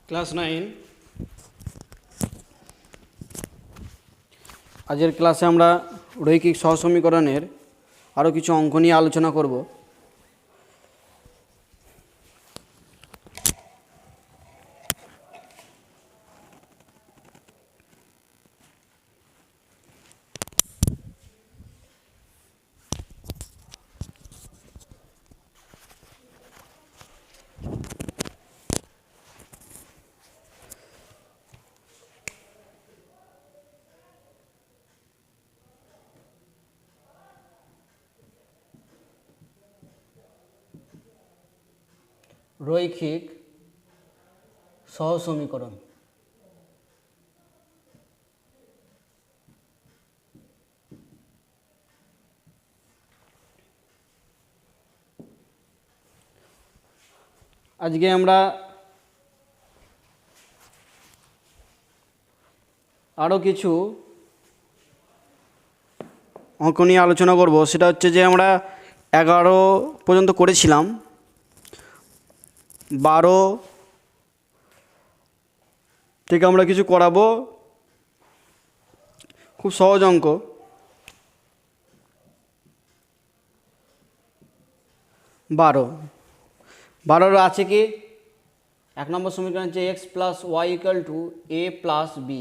Class 9 আজকের ক্লাসে আমরা রৈখিক সহসমীকরণের আরও কিছু অঙ্ক নিয়ে আলোচনা করব। রৈখিক সহসমীকরণ। আজকে আমরা আরও কিছু অঙ্ক নিয়ে আলোচনা করব। সেটা হচ্ছে যে আমরা 11 পর্যন্ত করেছিলাম, 12 থেকে আমরা কিছু করাবো, খুব সহজ অঙ্ক। 12 আছে কি 1 নম্বর সমীকরণ হচ্ছে x plus Y equal to A plus B.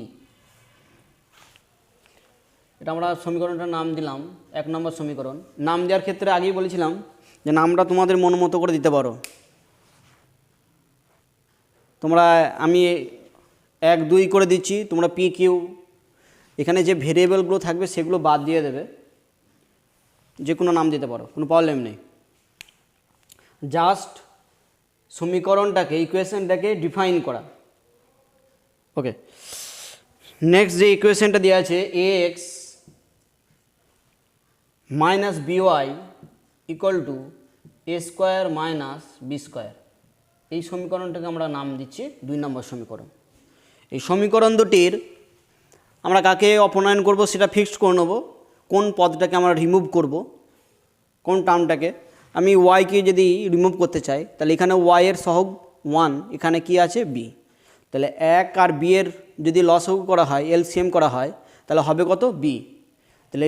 এটা আমরা সমীকরণটার নাম দিলাম 1 নম্বর সমীকরণ। নাম দেওয়ার ক্ষেত্রে আগেই বলেছিলাম যে নামটা তোমাদের মন মতো করে দিতে পারো। তোমরা আমি 1 2 করে দিচ্ছি, তোমরা পি কিউ এখানে যে ভেরিয়েবলগুলো থাকবে সেগুলো বাদ দিয়ে দেবে, যে কোনো নাম দিতে পারো, কোনো প্রবলেম নেই। জাস্ট সমীকরণটাকে ইকুয়েশনটাকে ডিফাইন করা। ওকে, নেক্সট যে ইকুয়েশনটা দেওয়া আছে A X minus B Y equal to A square minus B square, এই সমীকরণটাকে আমরা নাম দিচ্ছি 2 নম্বর সমীকরণ। এই সমীকরণ দুটির আমরা কাকে অপনয়ন করব সেটা ফিক্সড করে নেব। কোন পদটাকে আমরা রিমুভ করব, কোন টার্মটাকে। আমি ওয়াইকে যদি রিমুভ করতে চাই তাহলে এখানে ওয়াইয়ের সহগ 1, এখানে কি আছে বি। তাহলে 1 আর বি এর যদি লসগু করা হয়, এলসিএম করা হয়, তাহলে হবে কত বি। তাহলে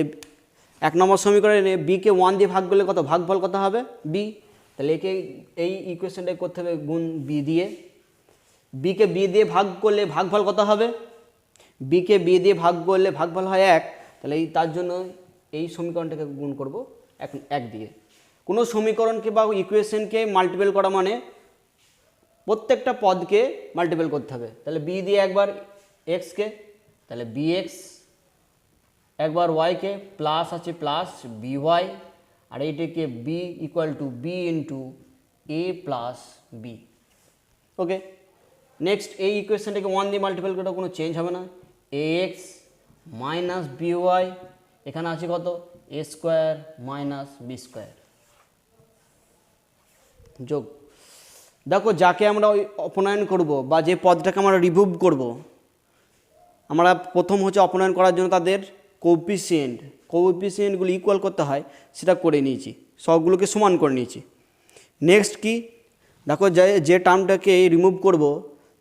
1 নম্বর সমীকরণে বিকে 1 দিয়ে ভাগ করলে কত, ভাগফল কত হবে বি। তাহলে একে এই ইকুয়েশনটাকে করতে হবে গুণ বি দিয়ে। বিকে বি দিয়ে ভাগ করলে ভাগফল কত হবে, বিকে বি দিয়ে ভাগ করলে ভাগফল হয় 1। তাহলে তার জন্য এই সমীকরণটাকে গুণ করব 1 দিয়ে। কোনো সমীকরণকে বা ইকুয়েশনকে মাল্টিপল করা মানে প্রত্যেকটা পদকে মাল্টিপল করতে হবে। তাহলে বি দিয়ে একবার এক্সকে, তাহলে বি এক্স, একবার ওয়াইকে প্লাস আছে প্লাস বি ওয়াই, আর এইটাকে b equal to b into A plus b. Okay, next এই ইকুয়েশনটাকে 1 দিয়ে মাল্টিপল করে কোনো চেঞ্জ হবে না। এ এক্স মাইনাস বি ওয়াই, এখানে আছে কত এ স্কোয়ার মাইনাস বি স্কোয়ার, যোগ। দেখো যাকে আমরা ওই অপনয়ন করব বা যে পদটাকে আমরা রিমুভ করব, আমরা প্রথম হচ্ছে অপনয়ন করার জন্য তাদের কোএফিসিয়েন্টগুলো ইকুয়াল করতে হয়, সেটা করে নিয়েছি, সবগুলোকে সমান করে নিয়েছি। নেক্সট কি দেখো, যে টার্মটাকে রিমুভ করব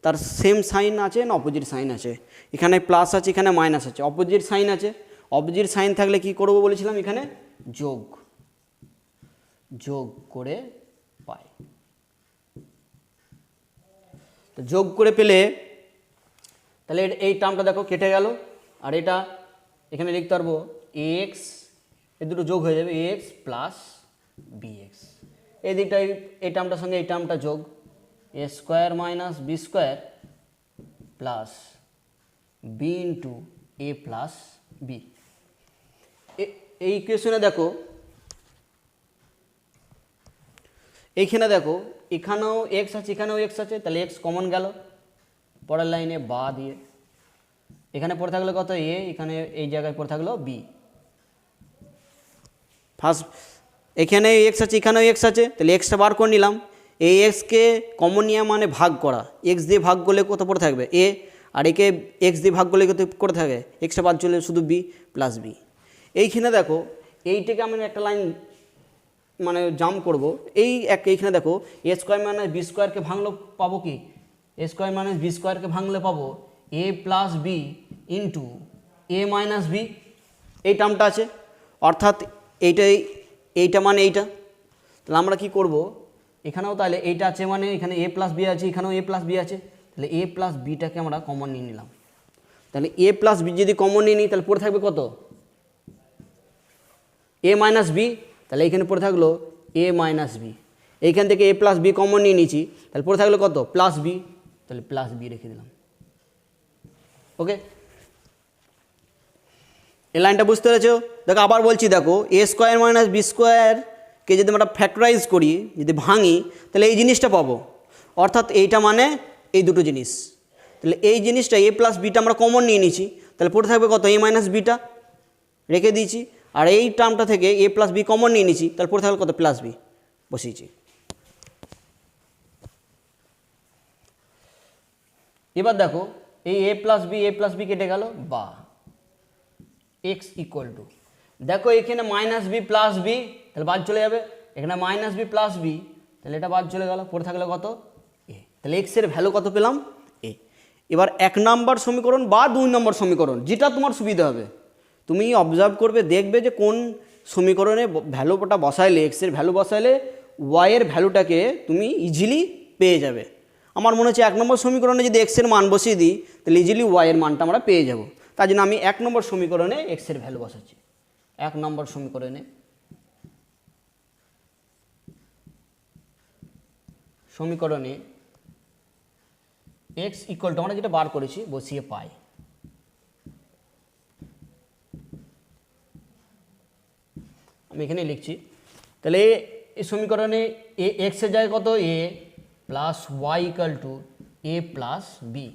তার সেম সাইন আছে না অপোজিট সাইন আছে। এখানে প্লাস আছে, এখানে মাইনাস আছে, অপোজিট সাইন আছে। অপোজিট সাইন থাকলে কি করব বলেছিলাম, এখানে যোগ করে পাই। তো যোগ করে পেলে তাহলে এই টার্মটা দেখো কেটে গেল, আর এটা এখানে লিখতে পারবো এক্স, এই দুটো যোগ হয়ে যাবে এক্স প্লাস বি এক্স। এই দিকটা এই টার্মটার সঙ্গে এই টার্মটা যোগ, A square minus B square plus B into A plus B. এই ইকুয়েশনে দেখো, এইখানে দেখো এখানেও এক্স আছে, এখানেও এক্স আছে, তাহলে এক্স কমন গেল, পরের লাইনে বা দিয়ে এখানে পড়ে থাকলো কত এ, এখানে এই জায়গায় পড়ে থাকলো বি। ফার্স্ট এখানে এক্স আছে, এখানেও এক্স আছে, তাহলে এক্সটা বার করে নিলাম। এই এক্সকে কমন নিয়ে মানে ভাগ করা, এক্স দিয়ে ভাগ করলে কত পড়ে থাকবে এ, আর একে এক্স দিয়ে ভাগ করলে কত করে থাকে, এক্সটা বাদ চলে শুধু বি প্লাস বি। এইখানে দেখো এইটাকে আমি একটা লাইন মানে জাম্প করব, এইখানে দেখো এ স্কোয়ার মাইনাস বি স্কোয়ারকে ভাঙলো পাবো কি এ স্কোয়ার মাইনাস বি স্কোয়ারকে ভাঙলে পাবো এ প্লাস বি ইন্টু এ মাইনাস বি, এই টার্মটা আছে, অর্থাৎ এইটা মানে এইটা। তাহলে আমরা কি করব, এখানেও তাহলে এইটা আছে মানে এখানে এ প্লাস বি আছে, এখানেও এ প্লাস বি আছে, তাহলে এ প্লাস বিটাকে আমরা কমন নিয়ে নিলাম। তাহলে এ প্লাস বি যদি কমন নিয়ে নিই তাহলে পড়ে থাকবে কত, এ মাইনাস বি, তাহলে এইখানে পড়ে থাকলো এ মাইনাস বি, এইখান থেকে এ প্লাস বি কমন নিয়ে নিয়েছি, তাহলে পড়ে থাকলো কত, প্লাস বি, তাহলে প্লাস বি রেখে দিলাম। ওকে, এই লাইনটা বুঝতে পেরেছো? দেখো আবার বলছি, দেখো এ স্কোয়ার মাইনাস বি স্কোয়ারকে যদি আমরা ফ্যাক্টরাইজ করি, যদি ভাঙি, তাহলে এই জিনিসটা পাবো, অর্থাৎ এইটা মানে এই দুটো জিনিস। তাহলে এই জিনিসটা এ প্লাস বিটা আমরা কমন নিয়ে নিয়েছি, তাহলে পড়ে থাকবে কত, এ মাইনাস বিটা রেখে দিয়েছি, আর এই টার্মটা থেকে এ প্লাস বি কমন নিয়ে নিয়েছি, তাহলে পড়ে থাকবে কত, প্লাস বি বসিয়েছি। এবার দেখো এই এ প্লাস বি কেটে গেল, বা এক্স ইকুয়াল টু, দেখো এখানে মাইনাস বি প্লাস বি, তাহলে বাদ চলে যাবে, এখানে মাইনাস বি প্লাস বি, তাহলে এটা বাদ চলে গেল, পড়ে থাকলে কত, এ। তাহলে এক্সের ভ্যালু কত পেলাম, এ। এবার 1 নম্বর সমীকরণ বা 2 নম্বর সমীকরণ, যেটা তোমার সুবিধা হবে, তুমি অবজার্ভ করবে, দেখবে যে কোন সমীকরণে ভ্যালুটা বসাইলে, এক্সের ভ্যালু বসাইলে ওয়াইয়ের ভ্যালুটাকে তুমি ইজিলি পেয়ে যাবে। আমার মনে হচ্ছে 1 নম্বর সমীকরণে যদি এক্সের মান বসিয়ে দিই, তাহলে ইজিলি ওয়াইয়ের মানটা আমরা পেয়ে যাব। তার জন্য আমি 1 নম্বর সমীকরণে এক্সের ভ্যালু বসাচ্ছি। 1 নম্বর সমীকরণে এক্স ইকুয়াল টু আমরা যেটা বার করেছি বসিয়ে পাই। আমি এখানে লিখছি, তাহলে এই সমীকরণে এ এক্সের জায়গায় কত, A plus Y equal to A plus B,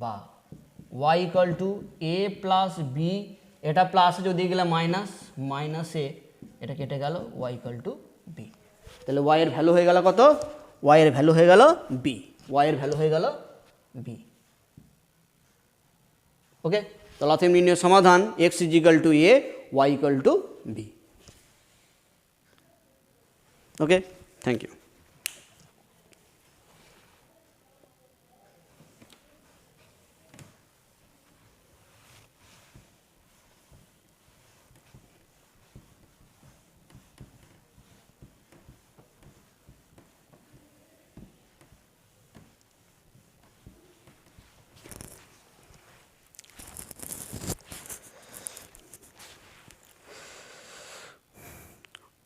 বা Y equal to A plus B, এটা প্লাসে যদি গেলে মাইনাস, মাইনাসে এটা কেটে গেল, ওয়াই ইকুয়াল টু বি। তাহলে ওয়াইয়ের ভ্যালু হয়ে গেল কত, ওয়াইয়ের ভ্যালু হয়ে গেল বি, ওয়াইয়ের ভ্যালু হয়ে গেল বি। ওকে, তাহলে অতএব নির্ণয় সমাধান X is equal to A, Y equal to B. Okay, thank you.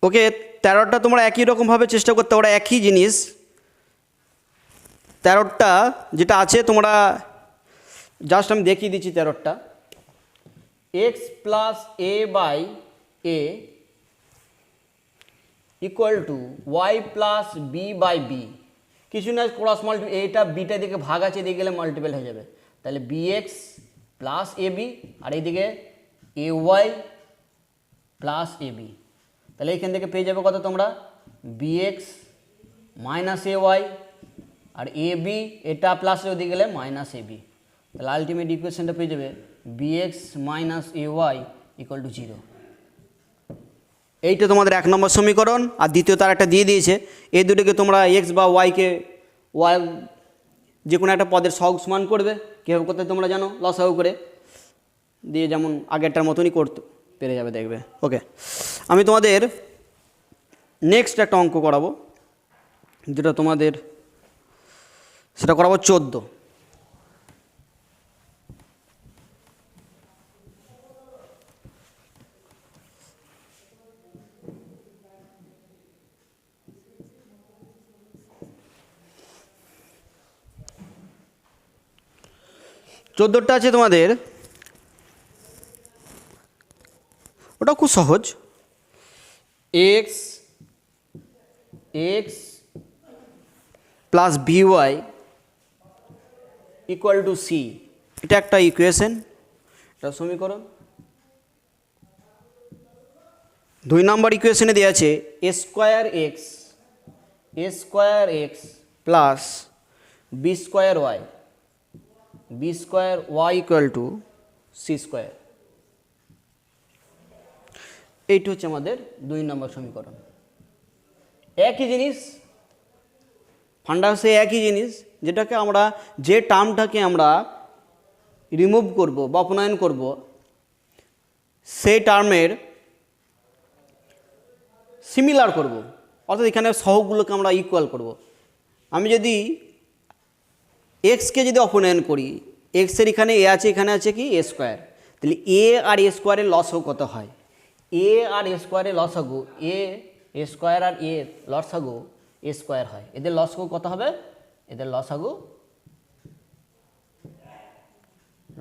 Okay, 13টা তোমরা একই রকমভাবে চেষ্টা করতে পারো, একই জিনিস 13টা যেটা আছে তোমরা জাস্ট আমি দেখিয়ে দিচ্ছি। 13টা X plus A by A equal to Y plus B by B, কিছু না ক্রস মাল্টি, এইটা বিটা দিকে ভাগ আছে, এদিকে গেলে মাল্টিপল হয়ে যাবে, তাহলে বি এক্স প্লাস এ বি, আর এইদিকে a y plus A b. তাহলে এইখান থেকে পেয়ে যাবে কত তোমরা, b x minus a y, আর এ বি এটা প্লাসে ওদিকে গেলে মাইনাস এ বি, তাহলে আলটিমেট ইকুয়েশনটা পেয়ে যাবে b x minus a Y equal to 0। এইটা তোমাদের 1 নম্বর সমীকরণ, আর দ্বিতীয় তার একটা দিয়ে দিয়েছে, এই দুটোকে তোমরা এক্স বা ওয়াইকে ওয়াই যে কোনো একটা পদের সহগ সমান করবে, কীভাবে করতে তোমরা জানো, লসাগু করে দিয়ে যেমন আগেরটার মতনই করতে পেরে যাবে, দেখবে। ওকে, আমি তোমাদের নেক্সট একটা অঙ্ক করাবো, যেটা তোমাদের সেটা করাবো 14। চোদ্দোটা আছে তোমাদের, ওটা খুব সহজ, x x plus b y equal to c, এটা একটা ইকুয়েশন, এটা সমীকরণ। 2 নম্বর ইকুয়েশনে দেওয়া আছে A square X plus B square Y equal to C square, এইটা হচ্ছে আমাদের 2 নম্বর সমীকরণ। একই জিনিস ফান্ডা সেই একই জিনিস, যেটাকে আমরা যে টার্মটাকে আমরা রিমুভ করব বা অপনয়ন করব, সেই টার্মের সিমিলার করব, অর্থাৎ এখানে সহগগুলোকে আমরা ইকুয়াল করব। আমি যদি এক্সকে যদি অপনয়ন করি, এক্সের এখানে এ আছে, এখানে আছে কি এ স্কোয়ার, তাহলে এ আর এ স্কোয়ারের লসাগু কত হয়? এ আর এ স্কোয়ারের লসাগু, এ স্কোয়ার আর এ লসাগু এ স্কোয়ার হয়। এদের লসাগু কত হবে? এদের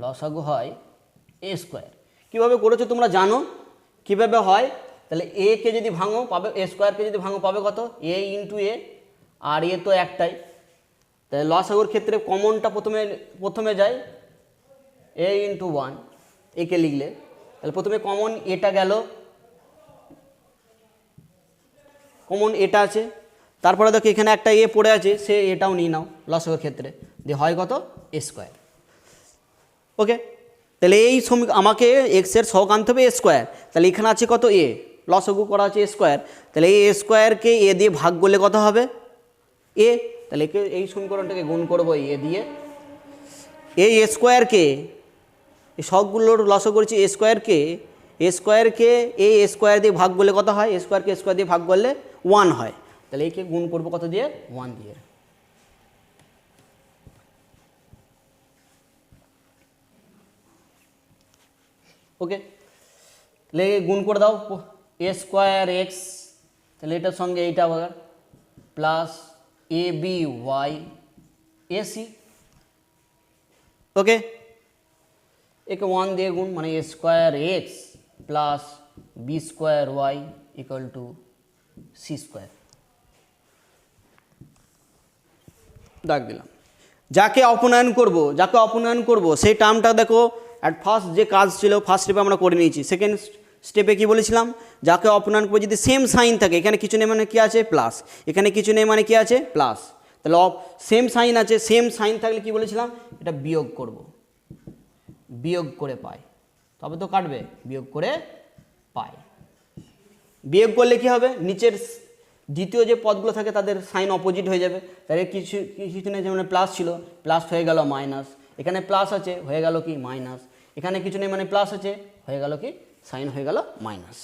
লসাগু হয় এ স্কোয়ার। কীভাবে করেছো তোমরা জানো কীভাবে হয়? তাহলে এ কে যদি ভাঙো পাবে, এ স্কোয়ারকে যদি ভাঙো পাবে কত? এ ইন্টু এ, আর এ তো একটাই, তাহলে লসাগুর ক্ষেত্রে কমনটা প্রথমে যায়, এ ইন্টু 1 একে লিখলে, তাহলে প্রথমে কমন এটা গেল, কমন এটা আছে, তারপরে দেখো এখানে একটা এ পড়ে আছে, সে এটাও নিয়ে নাও লসাগুর ক্ষেত্রে, দিয়ে হয় কত? এ স্কোয়ার। ওকে, তাহলে এই আমাকে এক্সের সহগ আনতে হবে এ স্কোয়ার, তাহলে এখানে আছে কত? এ, লসাগু করা আছে এ স্কোয়ার, তাহলে এই এ স্কোয়ারকে এ দিয়ে ভাগ করলে কত হবে? এ, তাহলে এই সমীকরণটাকে গুণ করবো এ দিয়ে। এই এ স্কোয়ারকে, এই সবগুলোর লসাগু করেছি এ স্কোয়ারকে এই এ স্কোয়ার দিয়ে ভাগ করলে কত হয়? এ স্কোয়ারকে এ স্কোয়ার দিয়ে ভাগ করলে 1 হয়, তাহলে একে গুণ করবো কত দিয়ে? 1 দিয়ে। ওকে, তাহলে গুণ করে দাও, এ স্কোয়ার এক্স, তাহলে এটার সঙ্গে এইটা আবার plus A B Y A C. Okay, একে 1 দিয়ে গুণ, মানে A square X plus B square Y equal to C square. দাগ দিলাম। যাকে অপনয়ন করব সেই টার্মটা দেখো, অ্যাট ফার্স্ট যে কাজ ছিল ফার্স্ট স্টেপে আমরা করে নিয়েছি। সেকেন্ড স্টেপে কি বলেছিলাম? যাকে অপনয়ন করবো যদি সেম সাইন থাকে, এখানে কিছু নেই মানে কি আছে? প্লাস, এখানে কিছু নেই মানে কি আছে? প্লাস, তাহলে সেম সাইন আছে, সেম সাইন থাকলে কি বলেছিলাম? এটা বিয়োগ করব, বিয়োগ করে পাই, তবে তো কাটবে, বিয়োগ করে পাই। বিয়োগ করলে কি হবে? নিচের দ্বিতীয় যে পদগুলো থাকে তাদের সাইন অপোজিট হয়ে যাবে, তাহলে কিছু নেই, যেমন প্লাস ছিল প্লাস হয়ে গেল মাইনাস, এখানে প্লাস আছে হয়ে গেল কি মাইনাস, এখানে কিছু নেই মানে প্লাস আছে হয়ে গেল কি সাইন হয়ে গেল মাইনাস।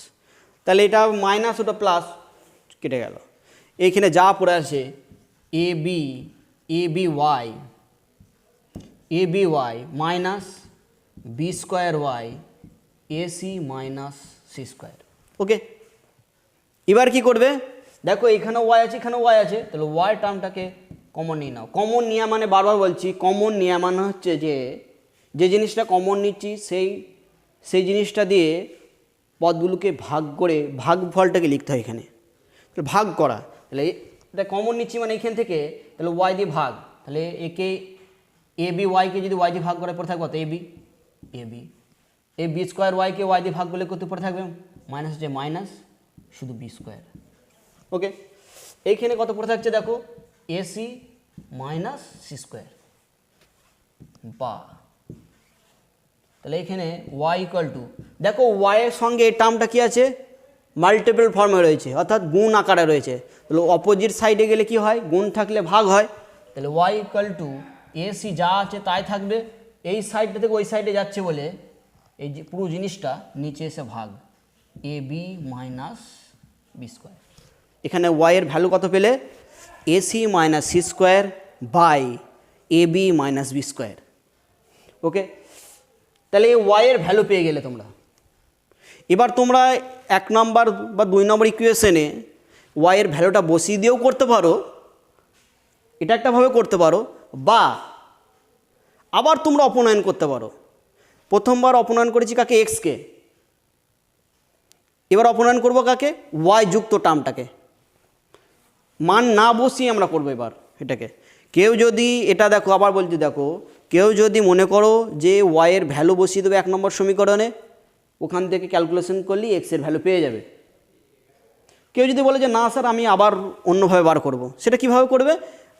তাহলে এটা মাইনাস, ওটা প্লাস, কেটে গেল। এইখানে যা পড়ে আছে A B Y minus B square Y A C minus C square. Okay, এবার কি করবে? দেখো এখানেও ওয়াই আছে, এখানেও ওয়াই আছে, তাহলে ওয়াই টার্মটাকে কমন নিয়ে নাও। কমন নেওয়া মানে, বারবার বলছি, কমন নেওয়া মানে হচ্ছে যে জিনিসটা কমন নিচ্ছি সেই জিনিসটা দিয়ে পদগুলোকে ভাগ করে ভাগফলটাকে লিখতে হয় এখানে। তাহলে ভাগ করা, তাহলে এটা কমন নিচ্ছি মানে এখান থেকে, তাহলে ওয়াই দিয়ে ভাগ, তাহলে একে এ বি ওয়াইকে যদি ওয়াই দিয়ে ভাগ করে পড়ে থাকবে এ বি স্কোয়ার ওয়াইকে ওয়াই দিয়ে ভাগ করলে করতে পড়ে থাকবে মাইনাস, হচ্ছে মাইনাস শুধু বি স্কোয়ার। ওকে, এইখানে কত পড়ে থাকছে দেখো, এসি মাইনাস সি স্কোয়ার, বা তাহলে এখানে ওয়াই ইকুয়াল টু, দেখো ওয়াইয়ের সঙ্গে এই টার্মটা কি আছে? মাল্টিপল ফর্মে রয়েছে, অর্থাৎ গুণ আকারে রয়েছে। তাহলে অপোজিট সাইডে গেলে কি হয়? গুণ থাকলে ভাগ হয়। তাহলে ওয়াই ইকুয়াল টু এসি যা আছে তাই থাকবে, এই সাইডটা থেকে ওই সাইডে যাচ্ছে বলে এই যে পুরো জিনিসটা নিচে এসে ভাগ, A B minus B square. এখানে ওয়াইয়ের ভ্যালু কত পেলে? AC minus C square by A B minus B square. Okay, তাহলে এই ওয়াইয়ের ভ্যালু পেয়ে গেলে তোমরা। এবার তোমরা 1 নম্বর বা 2 নম্বর ইকুয়েশনে ওয়াইয়ের ভ্যালুটা বসিয়ে দিয়েও করতে পারো, এটা একটাভাবে করতে পারো, বা আবার তোমরা অপনয়ন করতে পারো। প্রথমবার অপনয়ন করেছি কাকে? এক্সকে। এবার অপনয়ন করবো কাকে? ওয়াই যুক্ত টার্মটাকে। মান না বসিয়ে আমরা করবো এবার এটাকে। কেউ যদি এটা দেখো, আবার বলছি দেখো, কেউ যদি মনে করো যে ওয়াইয়ের ভ্যালু বসিয়ে দেবে 1 নম্বর সমীকরণে, ওখান থেকে ক্যালকুলেশন করলেই এক্সের ভ্যালু পেয়ে যাবে। কেউ যদি বলে যে না স্যার আমি আবার অন্যভাবে বার করব, সেটা কিভাবে করবে?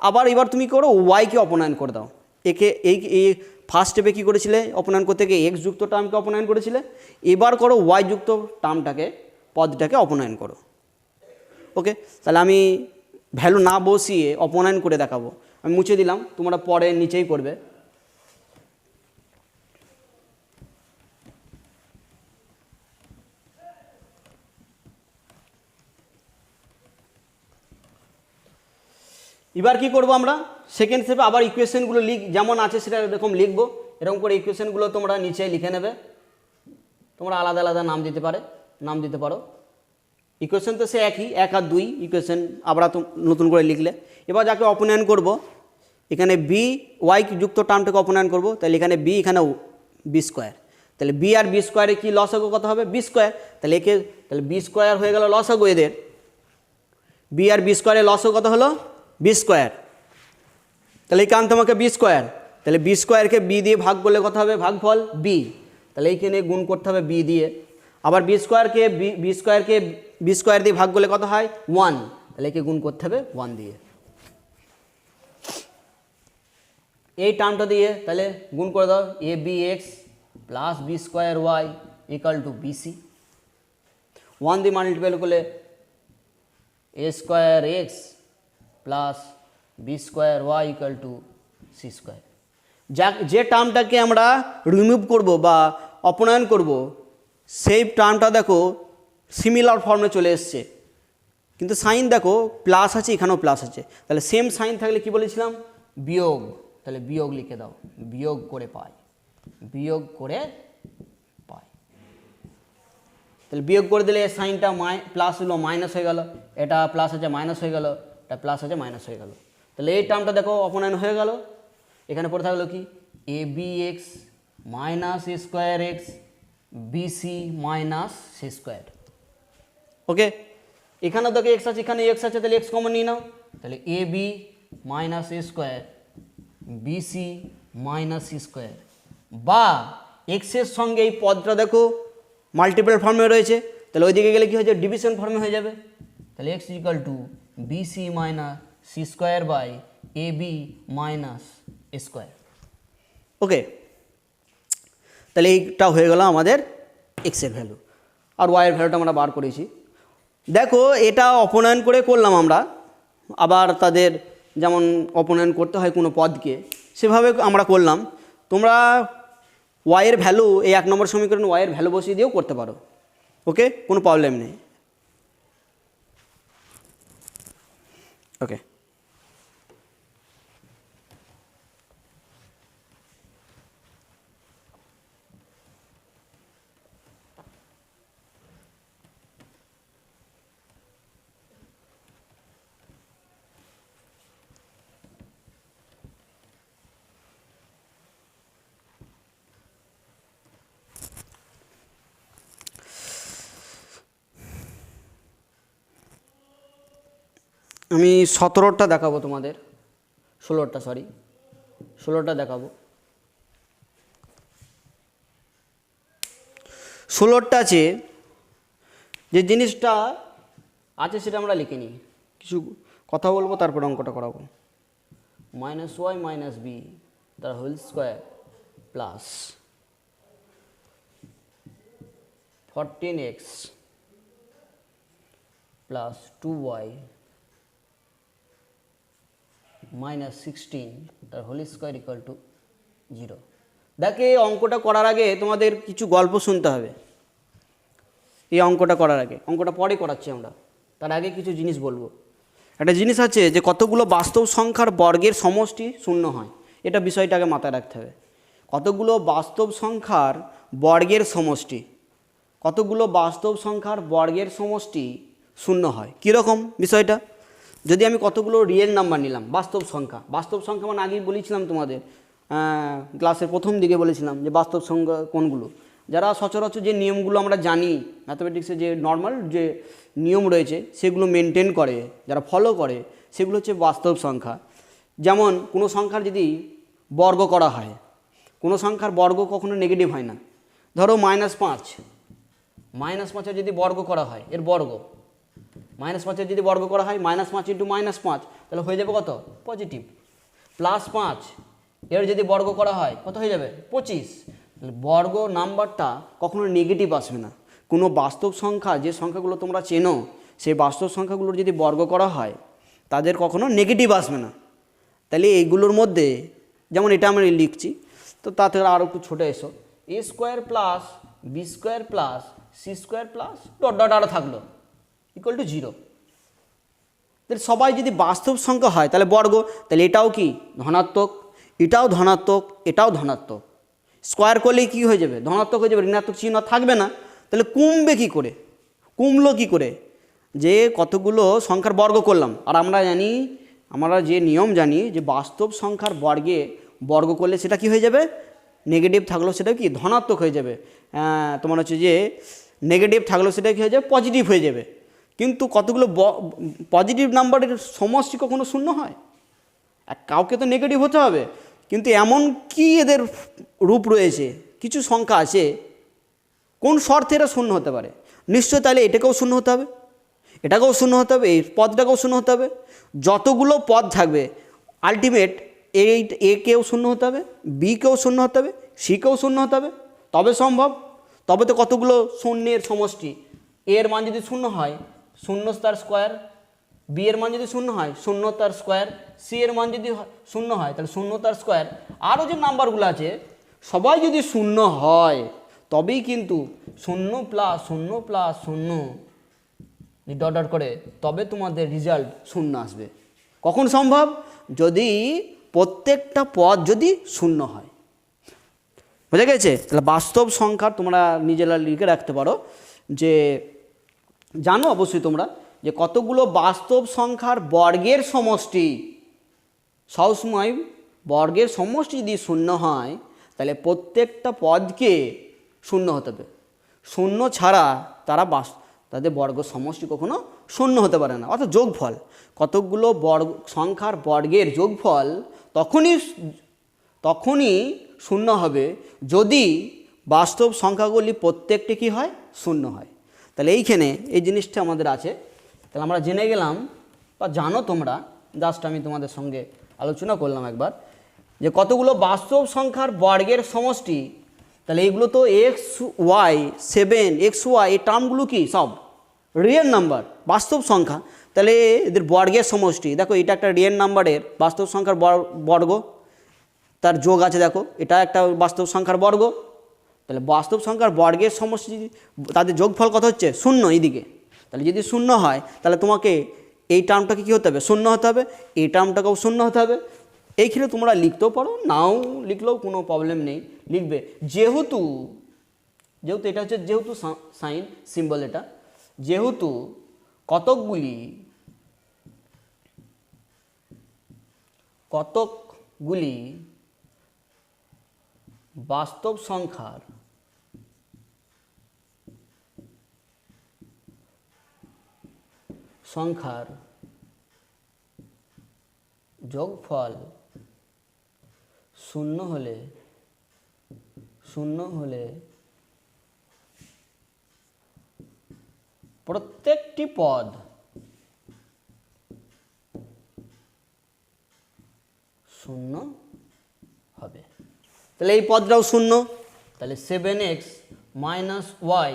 আবার এবার তুমি করো ওয়াইকে অপনয়ন করে দাও। এই ফার্স্ট স্টেপে কী করেছিলে? অপনয়ন করতে গিয়ে এক্স যুক্ত টার্মকে অপনয়ন করেছিলে, এবার করো ওয়াই যুক্ত টার্মটাকে, পদটাকে অপনয়ন করো। ওকে, তাহলে আমি ভ্যালু না বসিয়ে অপনয়ন করে দেখাবো। আমি মুছে দিলাম, তোমরা পরে নিচেই করবে। এবার কি করব আমরা সেকেন্ড স্টেপে আবার ইকুয়েশনগুলো যেমন আছে সেটা এরকম লিখবো। এরকম করে ইকুয়েশনগুলো তোমরা নিচে লিখে নেবে। তোমরা আলাদা আলাদা নাম দিতে পারো। ইকুয়েশন তো সে একই, 1 আর 2 ইকুয়েশন আবার নতুন করে লিখলে। এবার যাকে অপনয়ন করব, এখানে বি ওয়াই যুক্ত টার্মটাকে অপনয়ন করব, তাহলে এখানে বি, এখানে বি স্কোয়ার। তাহলে বি আর বি স্কোয়ারে কি লসাগু কত হবে? B square. তাহলে তাহলে বি স্কোয়ার হয়ে গেল লসাগু এদের। বি আর বি স্কোয়ারে লসাগু কত হলো? B square. তাহলে এইখানে তোমাকে বি স্কোয়ার, তাহলে বি স্কোয়ারকে বি দিয়ে ভাগ করলে কত হবে? ভাগফল বি। তাহলে এইখানে গুণ করতে হবে বি দিয়ে। আবার বি স্কোয়ারকে বি স্কোয়ার দিয়ে ভাগ করলে কত হয়? 1। তাহলে একে গুণ করতে হবে 1 দিয়ে। এই টার্মটা দিয়ে তাহলে গুণ করে দাও, A B x plus B square Y equal to BC. 1 দিয়ে মাল্টিপ্লাই করলে A square X plus B square Y equal to C square. যে টার্মটাকে আমরা রিমুভ করব বা অপনয়ন করব, সেই টার্মটা দেখো সিমিলার ফর্মে চলে এসছে, কিন্তু সাইন দেখো প্লাস আছে, এখানেও প্লাস আছে। তাহলে সেম সাইন থাকলে কি বলেছিলাম? বিয়োগ। তাহলে বিয়োগ লিখে দাও, বিয়োগ করে পাই। তাহলে বিয়োগ করে দিলে সাইনটা প্লাস হলো মাইনাস হয়ে গেল, এটা প্লাস আছে মাইনাস হয়ে গেল, এটা প্লাস আছে মাইনাস হয়ে গেল। তাহলে এই টার্মটা দেখো অপনয়ন হয়ে গেল। এখানে পড়ে থাকলো কি? A B x minus A square X BC minus C square. Okay, এখানে দেখো এক্স আছে, এখানে এক্স আছে, তাহলে এক্স কমন নিয়ে নাও। তাহলে A B minus A square BC minus C square, বা এক্সের সঙ্গে এই পদটা দেখো মাল্টিপল ফর্মে রয়েছে, তাহলে ওইদিকে গেলে কী হয়ে যাবে? ডিভিশন ফর্মে হয়ে যাবে। তাহলে X equal to BC minus C square by A B minus A square. Okay, তাহলে এইটা হয়ে গেল আমাদের এক্সের ভ্যালু, আর ওয়াইয়ের ভ্যালুটা আমরা বার করেছি। দেখো এটা অপনয়ন করে করলাম আমরা, আবার তাদের যেমন অপনয়ন করতে হয় কোনো পদকে, সেভাবে আমরা করলাম। তোমরা ওয়াইয়ের ভ্যালু এই 1 নম্বর সমীকরণ ওয়াইয়ের ভ্যালু বসিয়ে দিয়েও করতে পারো। ওকে, কোনো প্রবলেম নেই। ওকে, আমি 17টা দেখাবো তোমাদের, 16টা দেখাবো। 16টা আছে, যে জিনিসটা আছে সেটা আমরা লিখে নিই, কিছু কথা বলবো, তারপর অঙ্কটা করাবো। মাইনাস ওয়াই মাইনাস বি তার whole square plus 14x plus 2y minus 16 তার হোল স্কোয়ার ইকুয়াল টু 0। দেখে অঙ্কটা করার আগে তোমাদের কিছু গল্প শুনতে হবে। এই অঙ্কটা করার আগে, অঙ্কটা পরে করাচ্ছি আমরা, তার আগে কিছু জিনিস বলবো। একটা জিনিস আছে যে কতগুলো বাস্তব সংখ্যার বর্গের সমষ্টি শূন্য হয়, এটা বিষয়টাকে মাথায় রাখতে হবে। কতগুলো বাস্তব সংখ্যার বর্গের সমষ্টি, শূন্য হয়। কীরকম বিষয়টা? যদি আমি কতগুলো রিয়েল নাম্বার নিলাম, বাস্তব সংখ্যা মানে আগেই বলেছিলাম তোমাদের, ক্লাসের প্রথম দিকে বলেছিলাম যে বাস্তব সংখ্যা কোনগুলো, যারা সচরাচর যে নিয়মগুলো আমরা জানি, ম্যাথমেটিক্সে যে নর্মাল যে নিয়ম রয়েছে সেগুলো মেনটেন করে, যারা ফলো করে, সেগুলো হচ্ছে বাস্তব সংখ্যা। যেমন কোনো সংখ্যার যদি বর্গ করা হয়, কোনো সংখ্যার বর্গ কখনো নেগেটিভ হয় না। ধরো -5 যদি বর্গ করা হয়, এর বর্গ -5 যদি বর্গ করা হয়, -5 ইন্টু -5 তাহলে হয়ে যাবে কত? পজিটিভ। +5 এর যদি বর্গ করা হয় কত হয়ে যাবে? 25। বর্গ নাম্বারটা কখনো নেগেটিভ আসবে না। কোনো বাস্তব সংখ্যা, যে সংখ্যাগুলো তোমরা চেনো, সেই বাস্তব সংখ্যাগুলোর যদি বর্গ করা হয়, তাদের কখনো নেগেটিভ আসবে না। তাহলে এইগুলোর মধ্যে যেমন এটা আমরা লিখছি, তো তা থেকে আরও একটু ছোটো এসো, A square plus B square plus C square plus dot dot আরও থাকলো ইকুয়াল টু 0। তাহলে সবাই যদি বাস্তব সংখ্যা হয় তাহলে বর্গ, তাহলে এটাও কি ধনাত্মক, এটাও ধনাত্মক, এটাও ধনাত্মক। স্কোয়ার করলে কী হয়ে যাবে? ধনাত্মক হয়ে যাবে, ঋণাত্মক চিহ্ন থাকবে না। তাহলে কমবে কী করে? কমলো কী করে? যে কতগুলো সংখ্যার বর্গ করলাম, আর আমরা জানি, আমরা যে নিয়ম জানি যে বাস্তব সংখ্যার বর্গে বর্গ করলে সেটা কি হয়ে যাবে? নেগেটিভ থাকলেও সেটা কি ধনাত্মক হয়ে যাবে, তোমার হচ্ছে যে নেগেটিভ থাকলেও সেটা কী হয়ে যাবে? পজিটিভ হয়ে যাবে। কিন্তু কতগুলো পজিটিভ নাম্বারের সমষ্টি কখনো শূন্য হয়? কাউকে তো নেগেটিভ হতে হবে, কিন্তু এমন কি এদের রূপ রয়েছে, কিছু সংখ্যা আছে কোন শর্তে এরা শূন্য হতে পারে? নিশ্চয় তাহলে এটাকেও শূন্য হতে হবে, এটাকেও শূন্য হতে হবে, এই পদটাকেও শূন্য হতে হবে। যতগুলো পদ থাকবে আলটিমেট এ কেও শূন্য হতে হবে, বি কেও শূন্য হতে হবে, সি কেও শূন্য হতে হবে, তবে সম্ভব। তবে তো কতগুলো শূন্যের সমষ্টি, এর মান যদি শূন্য হয় শূন্য তার স্কোয়ার, বি এর মান যদি শূন্য হয় শূন্য তার স্কোয়ার, সি এর মান যদি শূন্য হয় তাহলে শূন্য তার স্কোয়ার, আরও যে নাম্বারগুলো আছে সবাই যদি শূন্য হয় তবেই কিন্তু শূন্য প্লাস শূন্য প্লাস শূন্য ডট ডট করে তবে তোমাদের রেজাল্ট শূন্য আসবে। কখন সম্ভব? যদি প্রত্যেকটা পদ যদি শূন্য হয়। বোঝা গেছে? তাহলে বাস্তব সংখ্যা তোমরা নিজেরা লিখে রাখতে পারো, যে জানো অবশ্যই তোমরা যে কতগুলো বাস্তব সংখ্যার বর্গের সমষ্টি, সবসময় বর্গের সমষ্টি যদি শূন্য হয় তাহলে প্রত্যেকটা পদকে শূন্য হতে হবে। শূন্য ছাড়া তাদের বর্গ সমষ্টি কখনো শূন্য হতে পারে না। অর্থাৎ যোগফল, কতকগুলো সংখ্যার বর্গের যোগফল তখনই শূন্য হবে যদি বাস্তব সংখ্যাগুলি প্রত্যেকটি কী হয়? শূন্য হয়। তাহলে এইখানে এই জিনিসটা আমাদের আছে। তাহলে আমরা জেনে গেলাম বা জানো তোমরা, জাস্ট আমি তোমাদের সঙ্গে আলোচনা করলাম একবার, যে কতগুলো বাস্তব সংখ্যার বর্গের সমষ্টি। তাহলে এইগুলো তো এক্স ওয়াই 7 এক্স ওয়াই এই টার্মগুলো কি সব রিয়েল নাম্বার, বাস্তব সংখ্যা। তাহলে এদের বর্গের সমষ্টি দেখো, এটা একটা রিয়েল নাম্বারের বাস্তব সংখ্যার বর্গ, তার যোগ আছে দেখো, এটা একটা বাস্তব সংখ্যার বর্গ। তাহলে বাস্তব সংখ্যার বর্গের সমষ্টি তাদের যোগফল কত হচ্ছে? শূন্য। এইদিকে তাহলে যদি শূন্য হয় তাহলে তোমাকে এই টার্মটাকে কী হতে হবে? শূন্য হতে হবে, এই টার্মটাকেও শূন্য হতে হবে। এইখানে তোমরা লিখতেও পারো, নাও লিখলেও কোনো প্রবলেম নেই, লিখবে। যেহেতু এটা হচ্ছে যেহেতু সাইন সিম্বল, এটা যেহেতু কতকগুলি বাস্তব সংখ্যার যোগফল শূন্য হলে প্রত্যেকটি পদ শূন্য হবে। তাহলে এই পদটাও শূন্য। তাহলে 7x minus y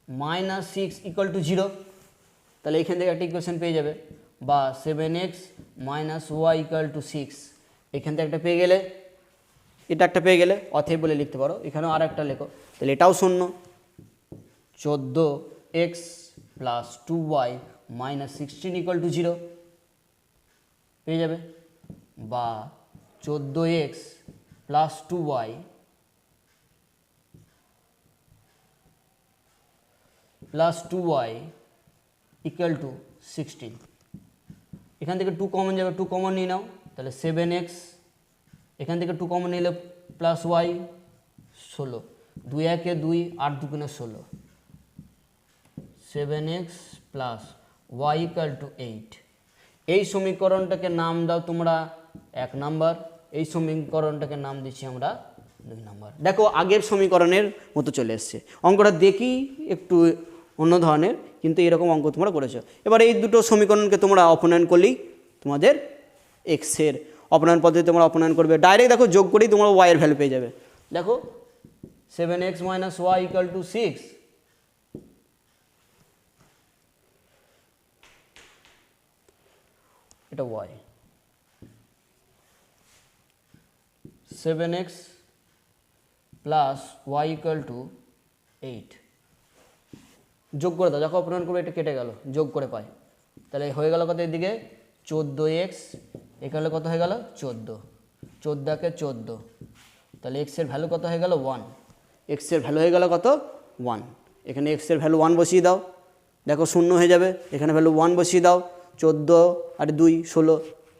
minus 6 equal to 0। তাহলে এখান থেকে একটা ইকুয়েশন পেয়ে যাবে, বা 7x minus y equal to 6, এখান থেকে একটা পেয়ে গেলে, এটা একটা পেয়ে গেলে, অতএব বলে লিখতে পারো। এখানেও আর একটা লেখো, তাহলে এটাও শূন্য। 14x plus 2y minus 16 equal to 0 পেয়ে যাবে, বা 14x plus 2y plus 2y equal to 16। এখান থেকে 2 কমন যাবে, 2 কমন নিয়ে নাও, তাহলে 7x, এখান থেকে 2 কমন নিলে প্লাস ওয়াই 16, 2 একে 2, 8 দুগুণে 16, 7x plus Y equal to 8। এই সমীকরণটাকে নাম দাও তোমরা 1 নাম্বার, এই সমীকরণটাকে নাম দিচ্ছি আমরা 2 নাম্বার। দেখো আগের সমীকরণের মতো চলে এসছে। অঙ্কটা দেখি একটু অন্য ধরনের, কিন্তু এরকম অঙ্ক তোমরা করেছো। এবার এই দুটো সমীকরণকে তোমরা অপনয়ন করলেই তোমাদের এক্সের অপনয়ন পদ্ধতি তোমরা অপনয়ন করবে। ডাইরেক্ট দেখো যোগ করেই তোমরা ওয়াইয়ের ভ্যালু পেয়ে যাবে। দেখো 7x minus y equal to 6, এটা y, 7x plus Y equal to 8। যোগ করে দাও, যখন অপূরণ করবে এটা কেটে গেল, যোগ করে পাই, তাহলে হয়ে গেল কত এদিকে 14x, এখানে কত হয়ে গেল 14, 14কে 14, তাহলে x এর ভ্যালু কত হয়ে গেল 1, x এর ভ্যালু হয়ে গেল কত 1, এখানে x এর ভ্যালু 1 বসিয়ে দাও, দেখো শূন্য হয়ে যাবে, এখানে ভ্যালু 1 বসিয়ে দাও, 14 আর 2 16,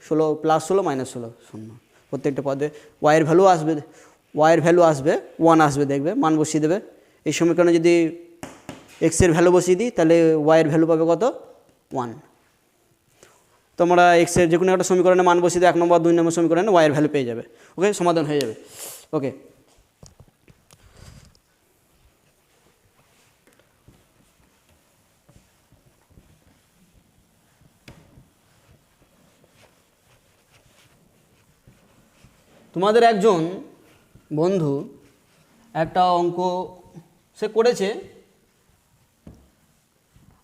16 প্লাস 16 মাইনাস 16 শূন্য, প্রত্যেকটা পদে y এর ভ্যালু আসবে, y এর ভ্যালু আসবে 1 আসবে, দেখবে মান বসিয়ে দেবে। এই সমীকরণে যদি x এর ভ্যালু বসিয়ে দিই তাহলে y এর ভ্যালু পাবে কত 1। তোমরা x এর যে কোনো একটা সমীকরণে মান বসিয়ে দিও, 1 নম্বর 2 নম্বর সমীকরণে y এর ভ্যালু পেয়ে যাবে। ওকে, সমাধান হয়ে যাবে। ওকে, তোমাদের একজন বন্ধু একটা অঙ্ক সে করেছে।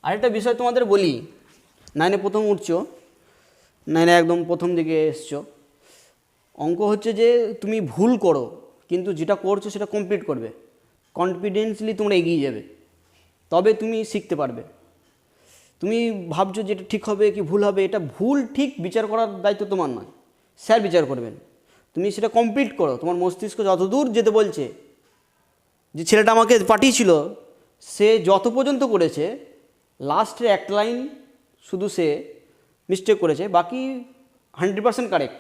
আরেকটা বিষয় তোমাদের বলি, 9-এ প্রথম উঠছো, 9-এ একদম প্রথম দিকে এসছো, অঙ্ক হচ্ছে যে তুমি ভুল করো কিন্তু যেটা করছো সেটা কমপ্লিট করবে, কনফিডেন্সলি তোমরা এগিয়ে যাবে, তবে তুমি শিখতে পারবে। তুমি ভাবছো যে এটা ঠিক হবে কি ভুল হবে, এটা ভুল ঠিক বিচার করার দায়িত্ব তোমার নয়, স্যার বিচার করবেন। তুমি সেটা কমপ্লিট করো, তোমার মস্তিষ্ক যতদূর যেতে বলছে, যে ছেলেটা আমাকে পাঠিয়েছিল সে যত পর্যন্ত করেছে লাস্টের একটা লাইন শুধু সে মিস্টেক করেছে, বাকি 100% কারেক্ট।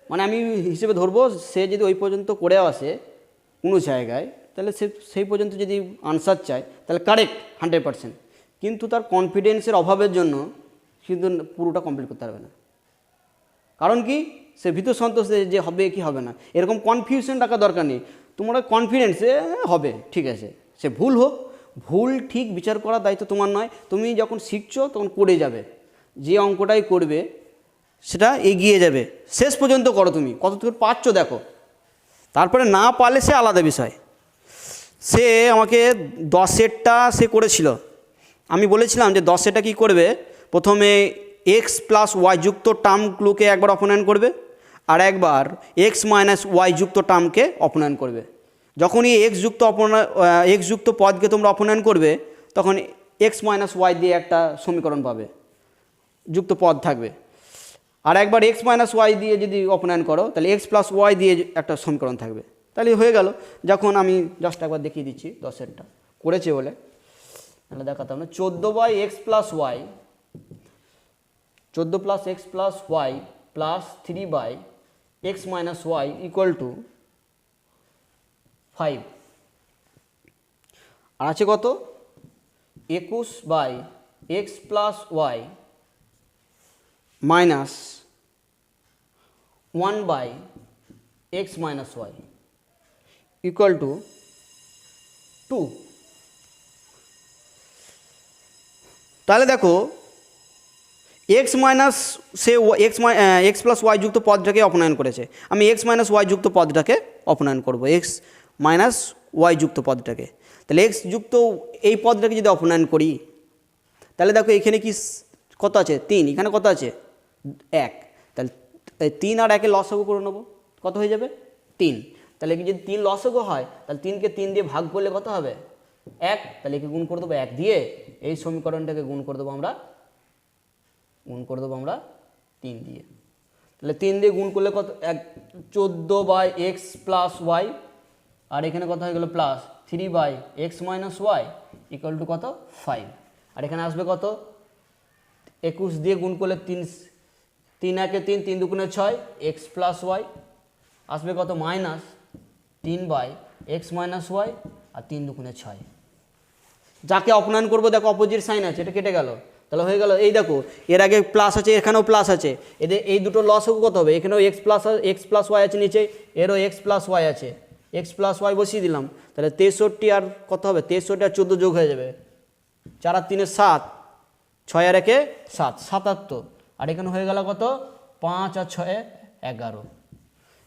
মানে আমি হিসেবে ধরবো সে যদি ওই পর্যন্ত করে আসে কোনো জায়গায়, তাহলে সে সেই পর্যন্ত যদি আনসার চায় তাহলে কারেক্ট 100%, কিন্তু তার কনফিডেন্সের অভাবের জন্য কিন্তু পুরোটা কমপ্লিট করতে পারবে না। কারণ কি, সে ভীত সন্তোষে যে হবে কি হবে না, এরকম কনফিউশন রাখার দরকার নেই। তোমরা কনফিডেন্সে হবে, ঠিক আছে, সে ভুল হোক, ভুল ঠিক বিচার করার দায়িত্ব তোমার নয়। তুমি যখন শিখছো তখন করে যাবে, যে অঙ্কটাই করবে সেটা এগিয়ে যাবে, শেষ পর্যন্ত করো, তুমি কতটুকু পারছো দেখো, তারপরে না পারলে সে আলাদা বিষয়। সে আমাকে 10-এরটা সে করেছিল, আমি বলেছিলাম যে 10-এটা কী করবে, প্রথমে এক্স প্লাস ওয়াই যুক্ত টার্মগুলোকে একবার অপনয়ন করবে, আর একবার এক্স মাইনাস ওয়াই যুক্ত টার্মকে অপনয়ন করবে। যখনই এক্স যুক্ত পদকে তোমরা অপনয়ন করবে তখন এক্স মাইনাস ওয়াই দিয়ে একটা সমীকরণ পাবে, যুক্ত পদ থাকবে। আর একবার এক্স মাইনাস ওয়াই দিয়ে যদি অপনয়ন করো তাহলে এক্স প্লাস ওয়াই দিয়ে একটা সমীকরণ থাকবে। তাহলে হয়ে গেল। যখন আমি জাস্ট একবার দেখিয়ে দিচ্ছি 10-এরটা করেছে বলে, তাহলে দেখাতাম না, 14/x plus y, 14 plus x plus y plus 3/x minus y equal to 5। আর আছে কত, 21/x plus y minus 1/x minus y equal to 2। তাহলে দেখো এক্স মাইনাস সে এক্স প্লাস ওয়াই যুক্ত পদটাকে অপনয়ন করেছে, আমি এক্স মাইনাস ওয়াই যুক্ত পদটাকে অপনয়ন করব, এক্স মাইনাস ওয়াই যুক্ত পদটাকে। তাহলে এক্স যুক্ত এই পদটাকে যদি অপনয়ন করি তাহলে দেখো এখানে কি কত আছে 3, এখানে কত আছে 1, তাহলে 3 আর 1-এর লসাগু করে নেবো, কত হয়ে যাবে 3। তাহলে কি যদি 3 লসাগু হয় তাহলে 3কে 3 দিয়ে ভাগ করলে কত হবে 1, তাহলে একে গুণ করে দেবো 1 দিয়ে, এই সমীকরণটাকে গুণ করে দেবো আমরা 3 দিয়ে। তাহলে 3 দিয়ে গুণ করলে কত 14/x প্লাস ওয়াই, আর এখানে কত হয়ে গেল plus 3/x minus y equal to কত 5। আর এখানে আসবে কত 21 দিয়ে গুণ করলে 3 1-এ 3, 3 2 6, এক্স প্লাস ওয়াই আসবে কত মাইনাস 3/x মাইনাস ওয়াই আর 3 2 6। যাকে অপনয়ন করবো দেখো অপোজিট সাইন আছে, এটা কেটে গেল, তাহলে হয়ে গেল। এই দেখো এর আগে প্লাস আছে, এখানেও প্লাস আছে, এদের এই দুটো লসাগু কত হবে, এখানেও এক্স প্লাস ওয়াই আছে নিচে, এরও এক্স প্লাস ওয়াই আছে, এক্স প্লাস ওয়াই বসিয়ে দিলাম, তাহলে 63 আর কত হবে 63 আর 14 যোগ হয়ে যাবে, 4 আর 3 7, 6 আর 1-এ 7, 77। আর এখানে হয়ে গেল কত 5 আর 6-এ 11।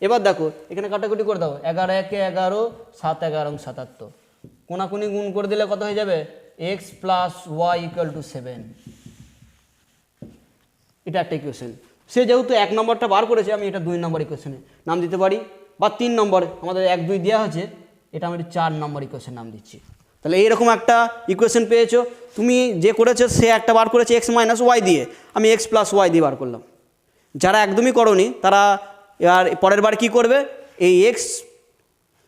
এবার দেখো এখানে কাটাকুটি করে দাও, 11 1-এ 11, 7 11 77, কোনাকুনি গুণ করে দিলে কত হয়ে যাবে x plus Y equal to 7। এটা একটা ইকুয়েশন। সে যেহেতু 1 নম্বরটা বার করেছে, আমি এটা 2 নম্বর ইকুয়েশনে নাম দিতে পারি, বা 3 নম্বর আমাদের 1 2 দেওয়া হচ্ছে, এটা আমি 4 নম্বর ইকুয়েশন নাম দিচ্ছি। তাহলে এইরকম একটা ইকুয়েশন পেয়েছো। তুমি যে করেছো সে একটা বার করেছে এক্স মাইনাস ওয়াই দিয়ে, আমি এক্স প্লাস ওয়াই দিয়ে বার করলাম। যারা একদমই করনি তারা এবার পরের বার কী করবে, এই এক্স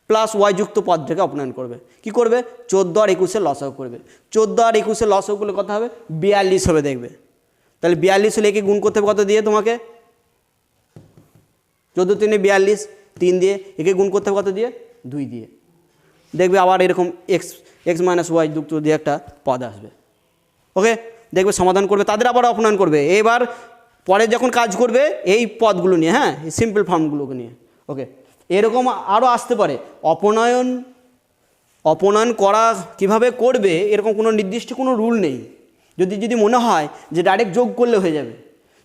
প্লাস ওয়াই যুক্ত পদটাকে অপনয়ন করবে। কি করবে, 14 আর 21 লসাগু করবে। 14 আর 21 লসাগুগুলো কত হবে, 42 হবে দেখবে। তাহলে 42 হলে একে গুণ করতে হবে কত দিয়ে, তোমাকে 14 3 42, 3 দিয়ে একে গুণ করতে হবে কত দিয়ে, 2 দিয়ে। দেখবে আবার এরকম এক্স মাইনাস ওয়াই যুক্ত দিয়ে একটা পদ আসবে। ওকে, দেখবে সমাধান করবে, তাদের আবার অপনয়ন করবে। এবার পরে যখন কাজ করবে এই পদগুলো নিয়ে, হ্যাঁ, সিম্পল ফর্মগুলোকে নিয়ে। ওকে, এরকম আরও আসতে পারে। অপনয়ন করা কিভাবে করবে এরকম কোনো নির্দিষ্ট কোনো রুল নেই। যদি মনে হয় যে ডাইরেক্ট যোগ করলে হয়ে যাবে,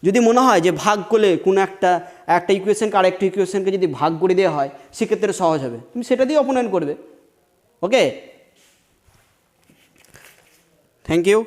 যদি মনে হয় যে ভাগ করলে কোনো একটা ইকুয়েশনকে আরেকটা ইকুয়েশনকে যদি ভাগ করে দেওয়া হয় সেক্ষেত্রে সহজ হবে, তুমি সেটা দিয়ে অপনয়ন করবে। ওকে, থ্যাংক ইউ।